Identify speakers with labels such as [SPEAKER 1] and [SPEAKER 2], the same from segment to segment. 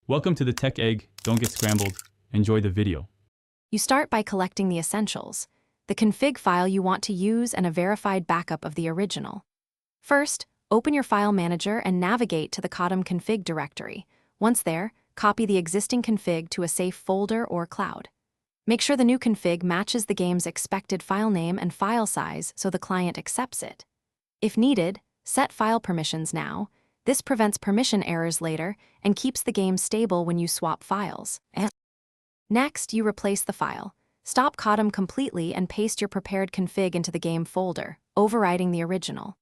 [SPEAKER 1] Welcome to the Tech Egg. Don't get scrambled. Enjoy the video.
[SPEAKER 2] You start by collecting the essentials, the config file you want to use and a verified backup of the original. First, open your file manager and navigate to the Codm config directory. Once there, copy the existing config to a safe folder or cloud. Make sure the new config matches the game's expected file name and file size so the client accepts it. If needed, set file permissions now. This prevents permission errors later and keeps the game stable when you swap files. Next, you replace the file. Stop Codm completely and paste your prepared config into the game folder, overriding the original.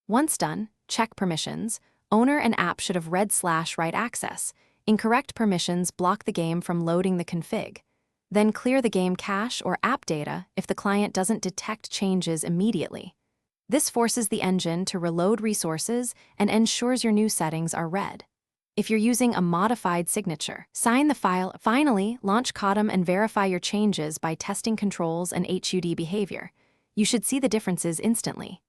[SPEAKER 2] Once done, check permissions. Owner and app should have red/write access. Incorrect permissions block the game from loading the config. Then clear the game cache or app data if the client doesn't detect changes immediately. This forces the engine to reload resources and ensures your new settings are read. If you're using a modified signature, sign the file. Finally, launch Codm and verify your changes by testing controls and HUD behavior. You should see the differences instantly.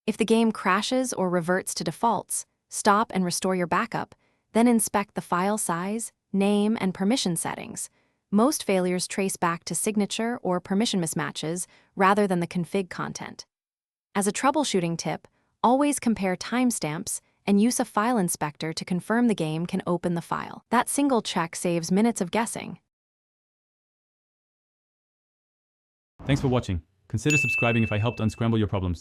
[SPEAKER 2] If the game crashes or reverts to defaults, stop and restore your backup, then inspect the file size, name, and permission settings. Most failures trace back to signature or permission mismatches rather than the config content. As a troubleshooting tip, always compare timestamps and use a file inspector to confirm the game can open the file. That single check saves minutes of guessing.
[SPEAKER 1] Thanks for watching. Consider subscribing if I helped unscramble your problems.